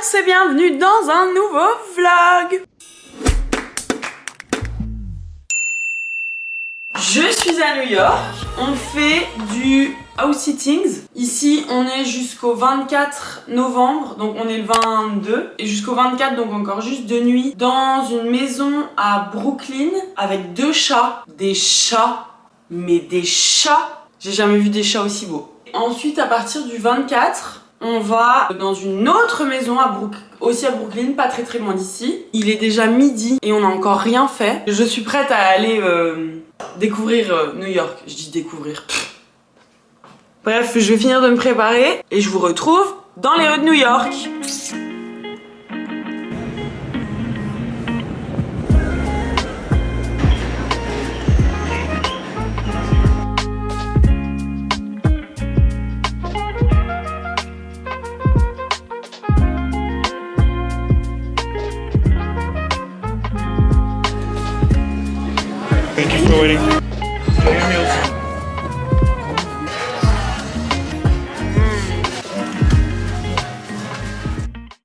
tous et bienvenue dans un nouveau vlog. Je suis à New York, on fait du house sittings. Ici on est jusqu'au 24 novembre, donc on est le 22. Et jusqu'au 24, donc encore juste 2 nuits. Dans une maison à Brooklyn avec 2 chats. Des chats, mais des chats. J'ai jamais vu des chats aussi beaux. Ensuite à partir du 24, on va dans une autre maison aussi à Brooklyn, pas très loin d'ici. Il est déjà midi et on n'a encore rien fait. Je suis prête à aller découvrir New York. Je dis découvrir. Bref, je vais finir de me préparer et je vous retrouve dans les rues de New York. Thank you for waiting. Enjoy your meals.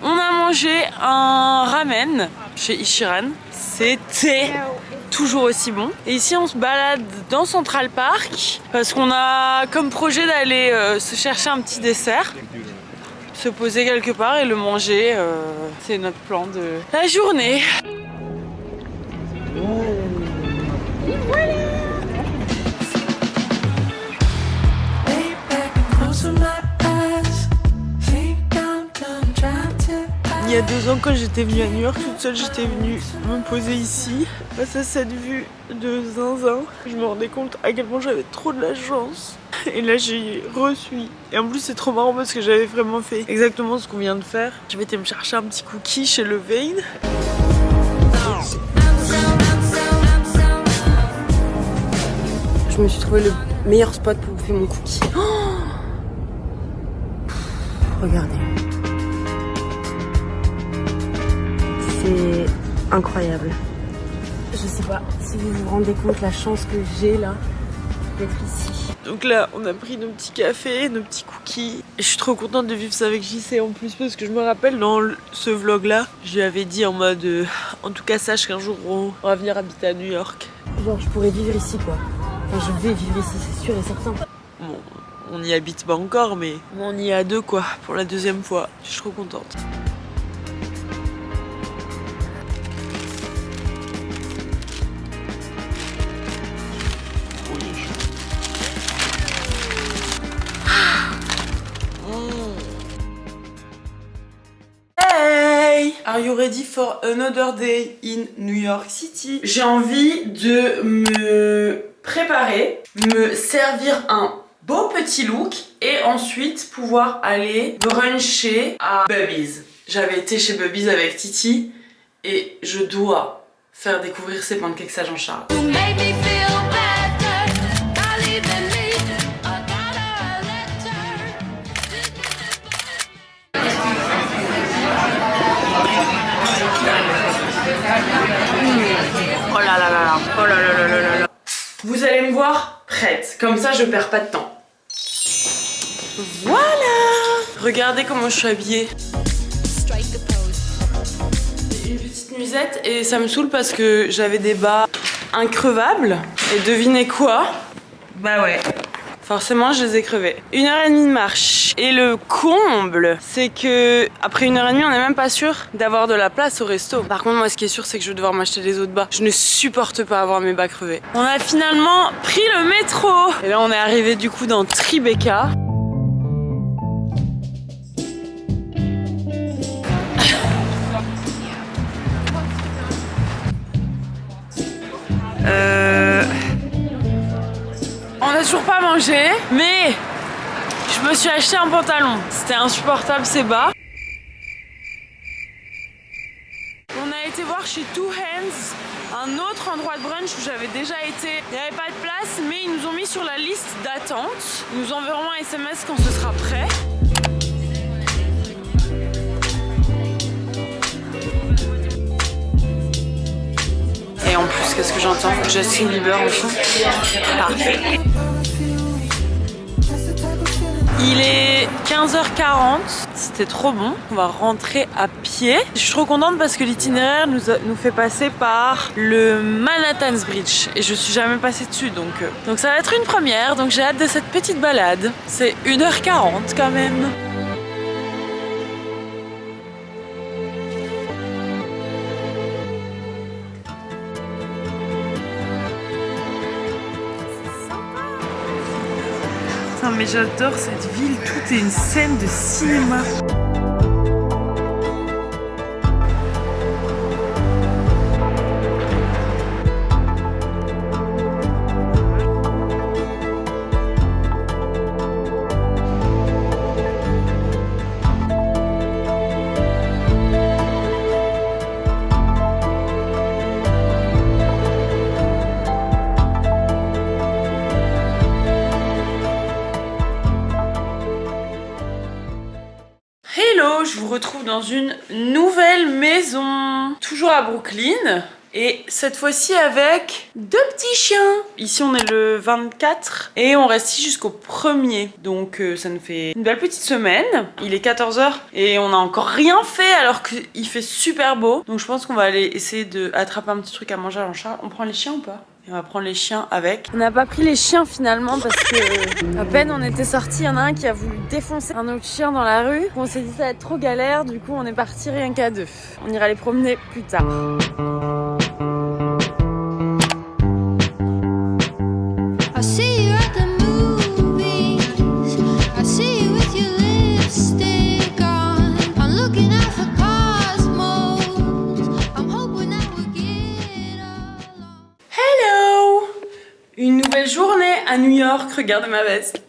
On a mangé un ramen chez Ichiran. C'était toujours aussi bon. Et ici on se balade dans Central Park parce qu'on a comme projet d'aller se chercher un petit dessert, se poser quelque part et le manger. C'est notre plan de la journée. Il y a 2 ans, quand j'étais venue à New York toute seule, j'étais venue me poser ici face à cette vue de zinzin. Je me rendais compte à quel point j'avais trop de la chance. Et là j'ai reçu. Et en plus c'est trop marrant parce que j'avais vraiment fait exactement ce qu'on vient de faire. Je m'étais me chercher un petit cookie chez Levain. Je me suis trouvé le meilleur spot pour bouffer mon cookie. Oh, regardez. C'est incroyable. Je sais pas si vous vous rendez compte la chance que j'ai là d'être ici. Donc là on a pris nos petits cafés, nos petits cookies. Et je suis trop contente de vivre ça avec JC en plus parce que je me rappelle dans ce vlog là, je lui avais dit en mode en tout cas sache qu'un jour on va venir habiter à New York. Genre je pourrais vivre ici quoi. Enfin je vais vivre ici, c'est sûr et certain. Bon, on n'y habite pas encore mais on y est à 2 quoi, pour la 2e fois. Je suis trop contente. Are you ready for another day in New York City? J'ai envie de me préparer, me servir un beau petit look et ensuite pouvoir aller bruncher à Bubby's. J'avais été chez Bubby's avec Titi et je dois faire découvrir ces pancakes à Jean-Charles. Oh là là là là, oh là là là là là là. Vous allez me voir prête, comme ça je perds pas de temps. Voilà. Regardez comment je suis habillée. Une petite nuisette et ça me saoule parce que j'avais des bas increvables. Et devinez quoi? Bah ouais. Forcément, je les ai crevés. 1h30 de marche. Et le comble, c'est que après 1h30, on n'est même pas sûr d'avoir de la place au resto. Par contre, moi, ce qui est sûr, c'est que je vais devoir m'acheter des autres bas. Je ne supporte pas avoir mes bas crevés. On a finalement pris le métro. Et là, on est arrivé du coup dans Tribeca. On n'a toujours pas mangé, mais je me suis acheté un pantalon. C'était insupportable ces bas. On a été voir chez Two Hands, un autre endroit de brunch où j'avais déjà été. Il n'y avait pas de place, mais ils nous ont mis sur la liste d'attente. Ils nous enverront un SMS quand ce sera prêt. Et en plus, qu'est-ce que j'entends? Justin Bieber en fond. Parfait. Il est 15h40, c'était trop bon. On va rentrer à pied. Je suis trop contente parce que l'itinéraire nous fait passer par le Manhattan's Bridge et je suis jamais passée dessus, donc ça va être une première. Donc j'ai hâte de cette petite balade. C'est 1h40 quand même. Mais j'adore cette ville, tout est une scène de cinéma. Je vous retrouve dans une nouvelle maison, toujours à Brooklyn, et cette fois-ci avec 2 petits chiens. Ici on est le 24 et on reste ici jusqu'au 1er, donc ça nous fait une belle petite semaine. Il est 14h et on n'a encore rien fait alors qu'il fait super beau, donc je pense qu'on va aller essayer d'attraper un petit truc à manger à Charles. On prend les chiens ou pas ? Et on va prendre les chiens avec. On n'a pas pris les chiens finalement parce que à peine on était sortis, il y en a un qui a voulu défoncer un autre chien dans la rue. On s'est dit ça va être trop galère, du coup on est parti rien qu'à 2. On ira les promener plus tard. Une nouvelle journée à New York, regardez ma veste.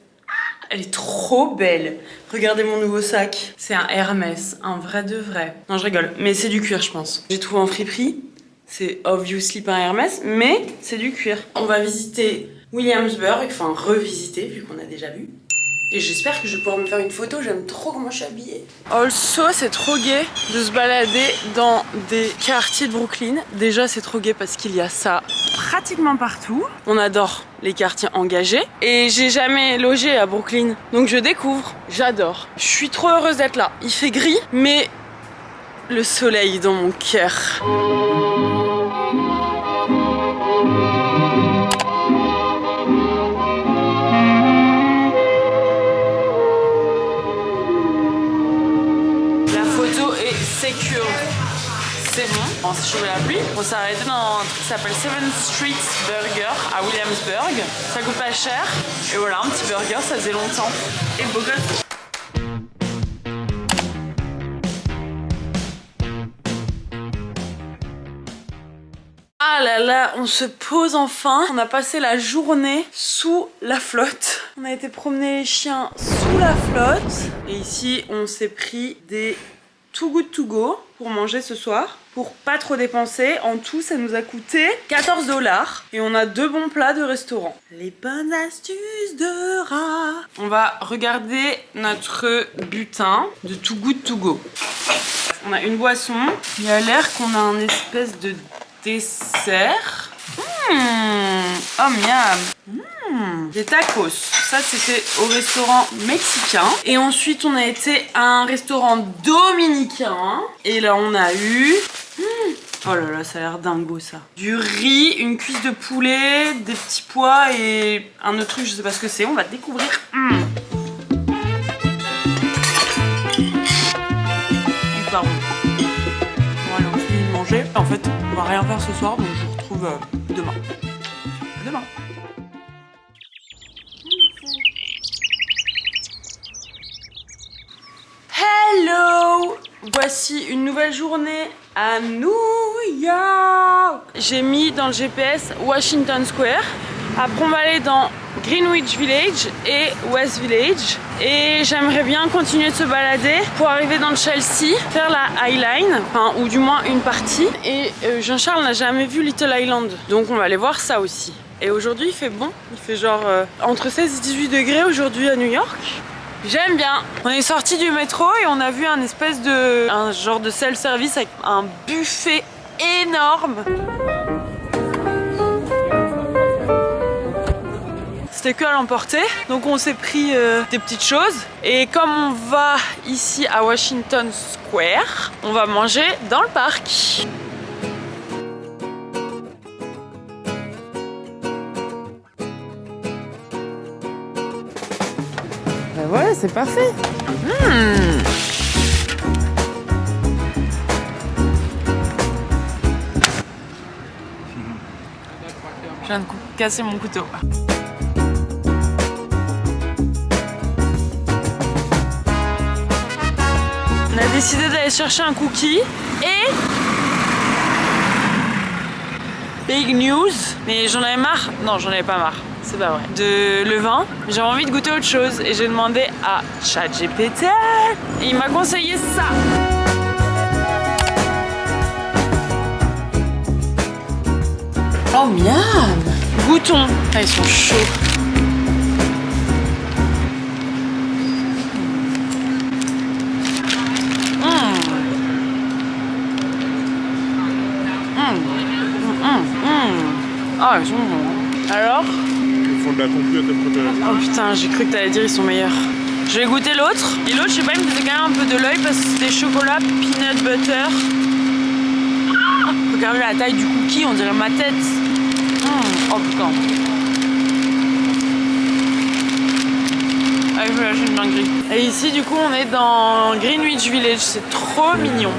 Elle est trop belle. Regardez mon nouveau sac. C'est un Hermès, un vrai de vrai. Non, je rigole, mais c'est du cuir, je pense. J'ai trouvé en friperie. C'est obviously pas un Hermès, mais c'est du cuir. On va visiter Williamsburg, enfin revisiter vu qu'on a déjà vu. Et j'espère que je vais pouvoir me faire une photo, j'aime trop comment je suis habillée. Also, c'est trop gai de se balader dans des quartiers de Brooklyn. Déjà, c'est trop gai parce qu'il y a ça pratiquement partout. On adore les quartiers engagés. Et j'ai jamais logé à Brooklyn, donc je découvre, j'adore. Je suis trop heureuse d'être là. Il fait gris, mais le soleil dans mon cœur. C'est bon, on s'est chauffé la pluie. On s'est arrêté dans un truc qui s'appelle 7th Street Burger à Williamsburg. Ça coûte pas cher. Et voilà, un petit burger, ça faisait longtemps. Et beau gosse. Ah là là, on se pose enfin. On a passé la journée sous la flotte. On a été promener les chiens sous la flotte. Et ici, on s'est pris des Too Good To Go pour manger ce soir. Pour pas trop dépenser, en tout ça nous a coûté 14 $. Et on a 2 bons plats de restaurant. Les bonnes astuces de rat. On va regarder notre butin de Too Good To Go. On a une boisson. Il a l'air qu'on a un espèce de dessert. Oh miam. Des tacos. Ça c'était au restaurant mexicain. Et ensuite on a été à un restaurant dominicain. Et là on a eu... Oh là là, ça a l'air dingo ça. Du riz, une cuisse de poulet, des petits pois et un autre truc, je sais pas ce que c'est. On va découvrir. Hyper bon. Bon allez, on finit de manger. En fait, on va rien faire ce soir, donc je vous retrouve demain. À demain. Hello! Voici une nouvelle journée à New York. J'ai mis dans le GPS Washington Square. Après on va aller dans Greenwich Village et West Village. Et j'aimerais bien continuer de se balader pour arriver dans le Chelsea, faire la High Line, enfin, ou du moins une partie. Et Jean-Charles n'a jamais vu Little Island, donc on va aller voir ça aussi. Et aujourd'hui il fait bon, il fait genre entre 16 et 18 degrés aujourd'hui à New York. J'aime bien. On est sorti du métro et on a vu un genre de self-service avec un buffet énorme. c'était que à l'emporter. Donc on s'est pris des petites choses. Et comme on va ici à Washington Square, on va manger dans le parc. Ben voilà, c'est parfait. Je viens de casser mon couteau. On a décidé d'aller chercher un cookie et... Big news, mais j'en avais marre. Non, j'en avais pas marre. C'est pas vrai. De levain, j'avais envie de goûter autre chose et j'ai demandé à ChatGPT et il m'a conseillé ça. Oh miam! Goûtons. Ah, ils sont chauds. Ah, ils sont bons. Alors? Ils font de la concu à tes préférés. Oh putain, j'ai cru que t'allais dire ils sont meilleurs. Je vais goûter l'autre. Et l'autre, je sais pas, il me faisait quand même un peu de l'œil parce que c'était chocolat, peanut butter. Regardez la taille du cookie, on dirait ma tête. Oh putain. Ah, je vais lâcher une dinguerie. Et ici, du coup, on est dans Greenwich Village. C'est trop mignon.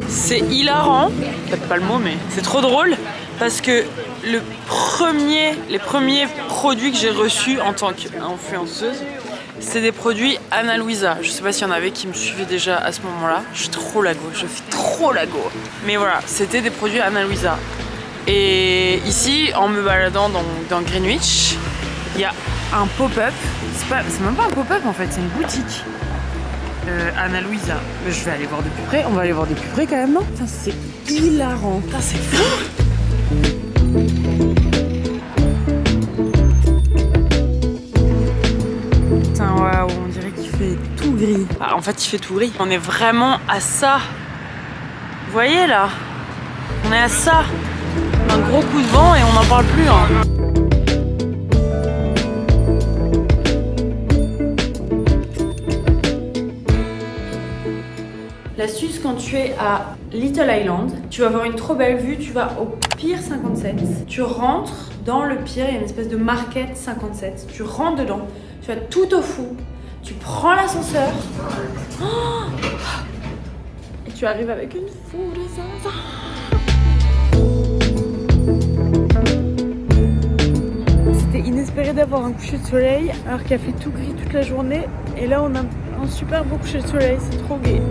C'est hilarant, peut-être pas le mot, mais c'est trop drôle parce que les premiers produits que j'ai reçus en tant qu'influenceuse, c'est des produits Ana Luisa. Je sais pas s'il y en avait qui me suivaient déjà à ce moment-là. Je suis trop la go, je fais trop la go. Mais voilà, c'était des produits Ana Luisa. Et ici, en me baladant dans Greenwich, il y a un pop-up. C'est même pas un pop-up en fait, c'est une boutique. Ana Luisa. Je vais aller voir de plus près. On va aller voir de plus près quand même, non? Putain, c'est hilarant. Putain, c'est fou. Putain, waouh, on dirait qu'il fait tout gris. Ah, en fait, il fait tout gris. On est vraiment à ça. Vous voyez là? On est à ça. Un gros coup de vent et on n'en parle plus. Hein. L'astuce quand tu es à Little Island, tu vas avoir une trop belle vue, tu vas au Pier 57, tu rentres dans le pier, il y a une espèce de market 57, tu rentres dedans, tu vas tout au fond, tu prends l'ascenseur, et tu arrives avec une foule de zinzin. C'était inespéré d'avoir un coucher de soleil alors qu'il a fait tout gris toute la journée, et là on a un super beau coucher de soleil, c'est trop gai.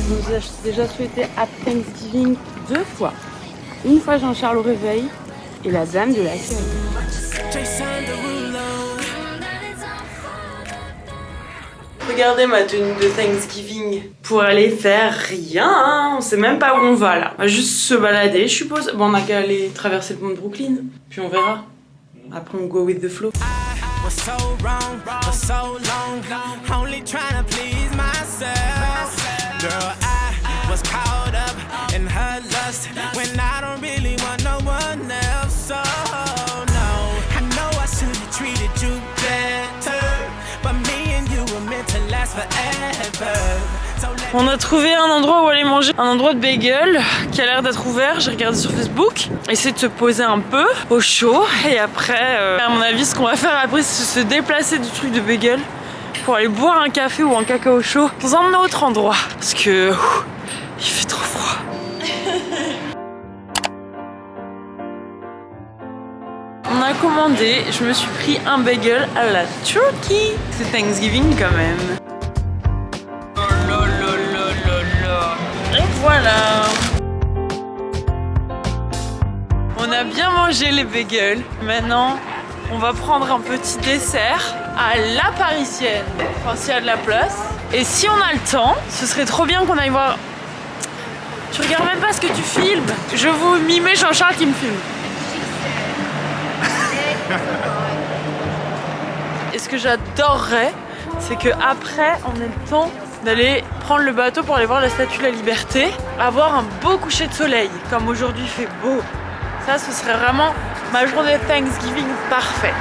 Je vous ai déjà souhaité à Thanksgiving 2 fois. Une fois Jean-Charles au réveil et la dame de l'accueil. Regardez ma tenue de Thanksgiving pour aller faire rien. On sait même pas où on va là. On va juste se balader, je suppose. Bon, on a qu'à aller traverser le pont de Brooklyn, puis on verra. Après, on go with the flow. On a trouvé un endroit où aller manger, un endroit de bagel qui a l'air d'être ouvert. J'ai regardé sur Facebook. Essayer de se poser un peu au chaud et après, à mon avis, ce qu'on va faire après, c'est se déplacer du truc de bagel pour aller boire un café ou un cacao chaud dans un autre endroit parce que il fait trop froid. On a commandé, je me suis pris un bagel à la turkey. C'est Thanksgiving quand même. Et voilà. On a bien mangé les bagels. Maintenant, on va prendre un petit dessert à la parisienne. Enfin, s'il y a de la place. Et si on a le temps, ce serait trop bien qu'on aille voir... Tu regardes même pas ce que tu filmes. Je vous mimais Jean-Charles qui me filme. Et ce que j'adorerais, c'est qu'après, on ait le temps d'aller prendre le bateau pour aller voir la Statue de la Liberté, avoir un beau coucher de soleil, comme aujourd'hui il fait beau. Ça, ce serait vraiment ma journée de Thanksgiving parfaite.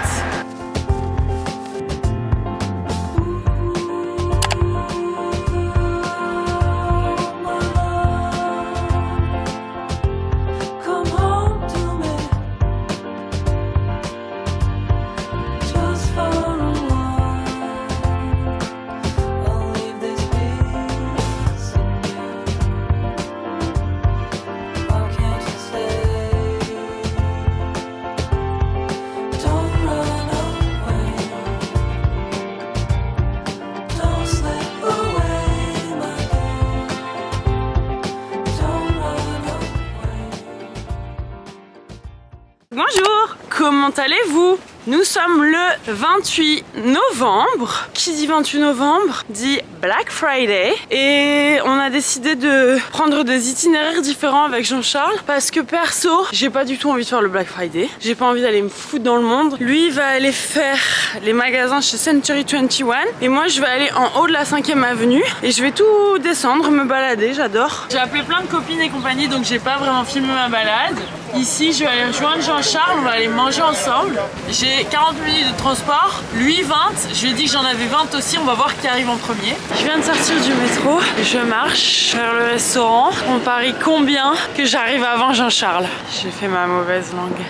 Bonjour, comment allez-vous? Nous sommes le 28 novembre. Qui dit 28 novembre dit Black Friday. Et on a décidé de prendre des itinéraires différents avec Jean-Charles parce que perso, j'ai pas du tout envie de faire le Black Friday. J'ai pas envie d'aller me foutre dans le monde. Lui va aller faire les magasins chez Century 21 et moi je vais aller en haut de la 5e avenue et je vais tout descendre, me balader, j'adore. J'ai appelé plein de copines et compagnie donc j'ai pas vraiment filmé ma balade. Ici je vais aller rejoindre Jean-Charles, on va aller manger ensemble. J'ai 40 minutes de transport, lui 20, je lui ai dit que j'en avais 20 aussi, on va voir qui arrive en premier. Je viens de sortir du métro, je marche vers le restaurant. On parie combien que j'arrive avant Jean-Charles. J'ai fait ma mauvaise langue,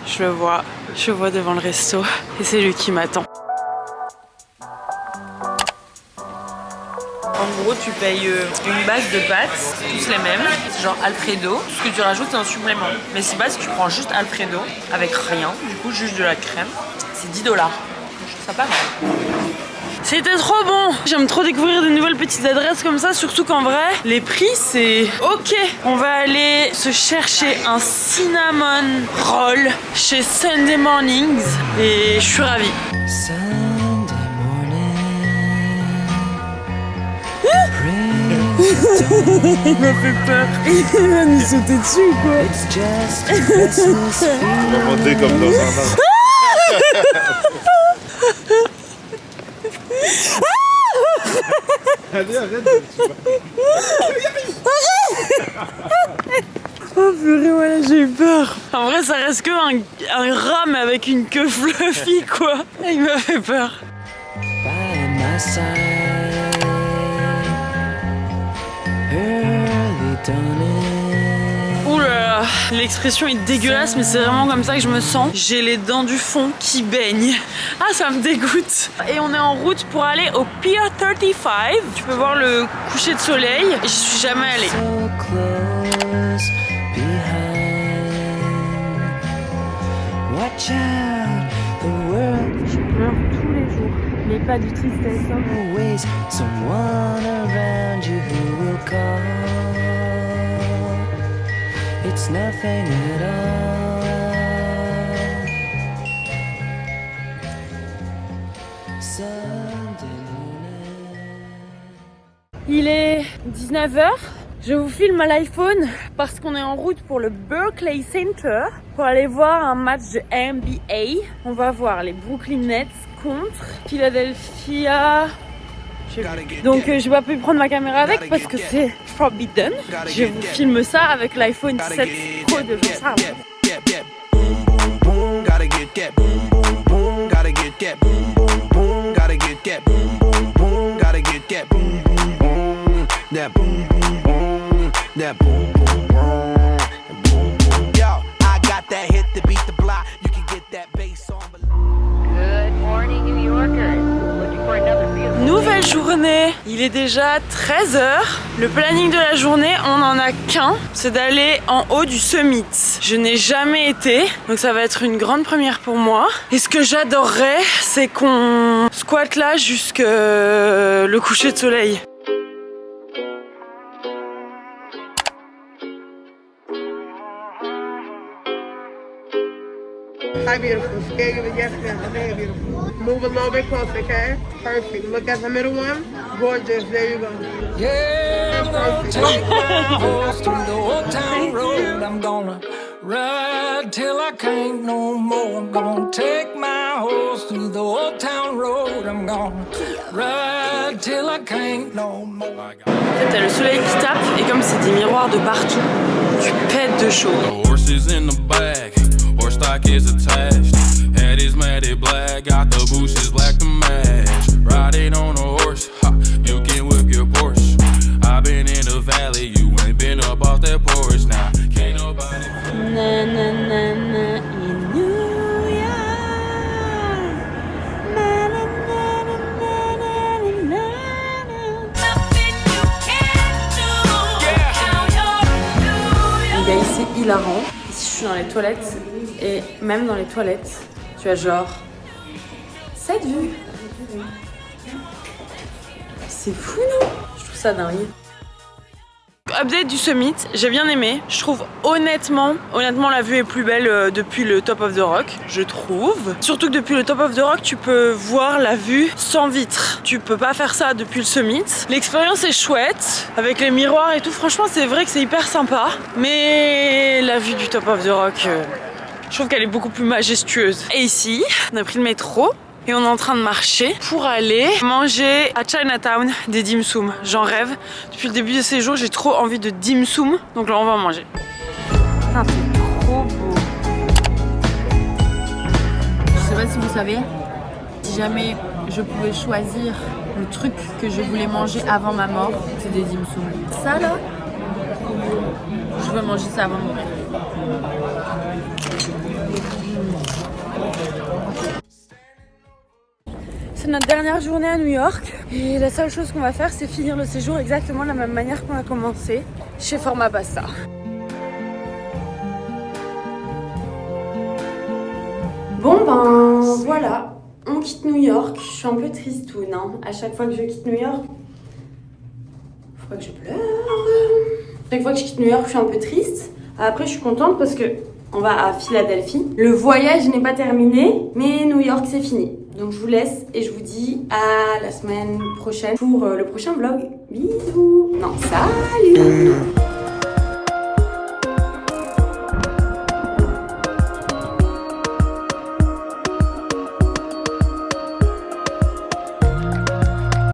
je le vois devant le resto et c'est lui qui m'attend. En gros, tu payes une base de pâtes, tous les mêmes, genre Alfredo. Ce que tu rajoutes, c'est un supplément. Mais si base, tu prends juste Alfredo avec rien, du coup, juste de la crème. C'est 10 $. Je trouve ça pas mal. C'était trop bon! J'aime trop découvrir de nouvelles petites adresses comme ça, surtout qu'en vrai, les prix, c'est ok. On va aller se chercher un cinnamon roll chez Sunday Mornings et je suis ravie. Il m'a fait peur. Il va nous sauter dessus ou quoi? On va monter comme dans un arbre. Allez, arrête. Oh purée, voilà, j'ai eu peur. En vrai, ça reste que un rat mais avec une queue fluffy quoi. Il m'a fait peur. Ouh là là, l'expression est dégueulasse mais c'est vraiment comme ça que je me sens. J'ai les dents du fond qui baignent. Ah, ça me dégoûte. Et on est en route pour aller au Pier 35. Tu peux voir le coucher de soleil et j'y suis jamais allée. Je pleure tous les jours, mais pas du tristesse. It's nothing at all. Il est 19h. Je vous filme à l'iPhone parce qu'on est en route pour le Berkeley Center pour aller voir un match de NBA. On va voir les Brooklyn Nets contre Philadelphia. Donc j'ai pas pu prendre ma caméra avec parce que c'est forbidden. Je vous filme ça avec l'iPhone 17 Pro de Jean-Charles. Nouvelle journée, il est déjà 13h. Le planning de la journée, on n'en a qu'un, c'est d'aller en haut du summit. Je n'ai jamais été, donc ça va être une grande première pour moi. Et ce que j'adorerais, c'est qu'on squatte là jusque le coucher de soleil. Hi, beautiful. Scale it. Yes, ma'am. Hey, beautiful. Move a little bit closer, okay? Perfect. Look at the middle one. Gorgeous. There you go. Yeah, I'm gonna take my horse through the old town road. I'm gonna Ride till I can't no more. I'm gonna take my horse through the old town road. I'm gonna ride till I can't no more. En fait, t'as le soleil qui tape et comme c'est des miroirs de partout, tu pètes de chaud. The horse is in the bag, horse stock is attached. Head is matted black, got the bushes black to match. Riding on a horse, ha, you can whip your Porsche. I've been in the valley, you ain't been up off that porch. Now, can't nobody. Na na na na in New York. Na na na na na na na na. Nothing you can't do. Les gars, c'est hilarant. Ici, je suis dans les toilettes et même dans les toilettes, tu as genre cette vue. C'est fou, non? Je trouve ça dingue. Update du summit, j'ai bien aimé. Je trouve honnêtement la vue est plus belle depuis le Top of the Rock, je trouve. Surtout que depuis le Top of the Rock, tu peux voir la vue sans vitre. Tu peux pas faire ça depuis le summit. L'expérience est chouette, avec les miroirs et tout. Franchement, c'est vrai que c'est hyper sympa. Mais la vue du Top of the Rock, je trouve qu'elle est beaucoup plus majestueuse. Et ici, on a pris le métro. Et on est en train de marcher pour aller manger à Chinatown des dim sum. J'en rêve. Depuis le début de séjour, j'ai trop envie de dim sum. Donc là, on va manger. Putain, c'est trop beau. Je sais pas si vous savez, si jamais je pouvais choisir le truc que je voulais manger avant ma mort, c'est des dim sum. Ça là, je veux manger ça avant de mourir. C'est notre dernière journée à New York et la seule chose qu'on va faire, c'est finir le séjour exactement de la même manière qu'on a commencé, chez Forma Pasta. Bon ben voilà, on quitte New York. Je suis un peu tristoune, hein. À chaque fois que je quitte New York, faut pas que je pleure. Chaque fois que je quitte New York, je suis un peu triste. Après, je suis contente parce que on va à Philadelphie. Le voyage n'est pas terminé, mais New York c'est fini. Donc je vous laisse et je vous dis à la semaine prochaine pour le prochain vlog. Bisous. Non, salut.